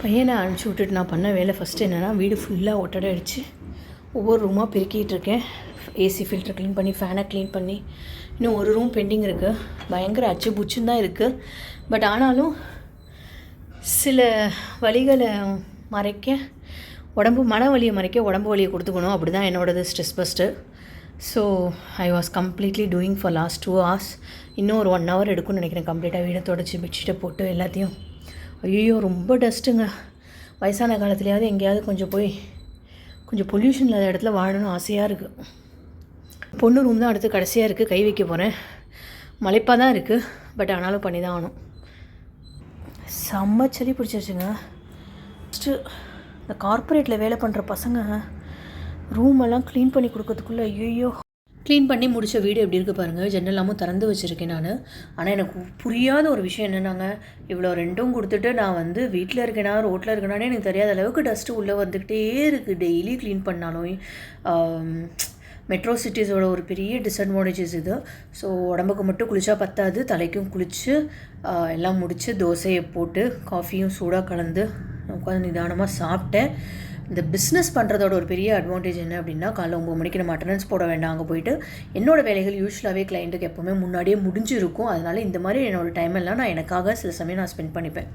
பையனை அனுப்பிச்சி விட்டுட்டு நான் பண்ண வேலை ஃபஸ்ட்டு என்னென்னா வீடு ஃபுல்லாக ஒட்டடை அடித்து ஒவ்வொரு ரூமாக பெருக்கிட்டு இருக்கேன். ஏசி ஃபில்டர் க்ளீன் பண்ணி, ஃபேனை க்ளீன் பண்ணி, இன்னும் ஒரு ரூம் பெண்டிங் இருக்குது. பயங்கர அச்சு புச்சுன்னு தான் இருக்குது. பட் ஆனாலும் சில வலிகளை மறைக்க மன வலியை மறைக்க உடம்பு வலியை கொடுத்துக்கணும். அப்படி தான் என்னோடது stress first. So I was completely doing for last 2 hours. இன்னும் ஒரு 1 hour எடுக்கும்னு நினைக்கிறேன் கம்ப்ளீட்டாக வீடை தொடச்சி பெட்ஷீட்டை போட்டு எல்லாத்தையும். ஐயோ ரொம்ப டஸ்ட்டுங்க. வயசான காலத்துலையாவது எங்கேயாவது கொஞ்சம் பொல்யூஷன் இல்லாத இடத்துல வாழணும்னு ஆசையாக இருக்குது. பொண்ணு ரூம் தான் அடுத்து கடைசியாக இருக்குது, கை வைக்க போகிறேன். மலைப்பாக தான் இருக்குது, பட் ஆனாலும் பண்ணி தான் ஆகணும். செம்ம சளி பிடிச்சிருச்சுங்க. ஃபஸ்ட்டு இந்த கார்ப்பரேட்டில் வேலை பண்ணுற பசங்க ரூமெல்லாம் க்ளீன் பண்ணி கொடுக்கறதுக்குள்ளே ஐயோ. க்ளீன் பண்ணி முடித்த வீடு எப்படி இருக்குது பாருங்கள். ஜன்னலாமும் திறந்து வச்சுருக்கேன் நான். ஆனால் எனக்கு புரியாத ஒரு விஷயம் என்னென்னாங்க, இவ்வளோ ரெண்டும் கொடுத்துட்டு நான் வீட்டில் இருக்கேனா ரோட்டில் இருக்கேனானே எனக்கு தெரியாத அளவுக்கு டஸ்ட்டு உள்ளே வந்துக்கிட்டே இருக்குது. டெய்லி க்ளீன் பண்ணாலும் மெட்ரோ சிட்டிஸோட ஒரு பெரிய டிஸ்அட்வான்டேஜஸ் இது. ஸோ உடம்புக்கு மட்டும் குளித்தா பத்தாது, தலைக்கும் குளித்து எல்லாம் முடித்து தோசையை போட்டு காஃபியும் சூடாக கலந்து உட்காந்து நிதானமாக சாப்பிட்டேன். இந்த பிஸ்னஸ் பண்ணுறதோட ஒரு பெரிய அட்வான்டேஜ் என்ன அப்படின்னா, காலைல 9 மணிக்கு நம்ம அட்டண்டன்ஸ் போட வேண்டாம். அங்கே போயிட்டு என்னோடய வேலைகள் யூஸ்வலாகவே கிளைண்ட்டுக்கு எப்போவுமே முன்னாடியே முடிஞ்சிருக்கும். அதனால் இந்த மாதிரி என்னோடய டைம் எல்லாம் நான் எனக்காக சில சமயம் நான் ஸ்பெண்ட் பண்ணிப்பேன்.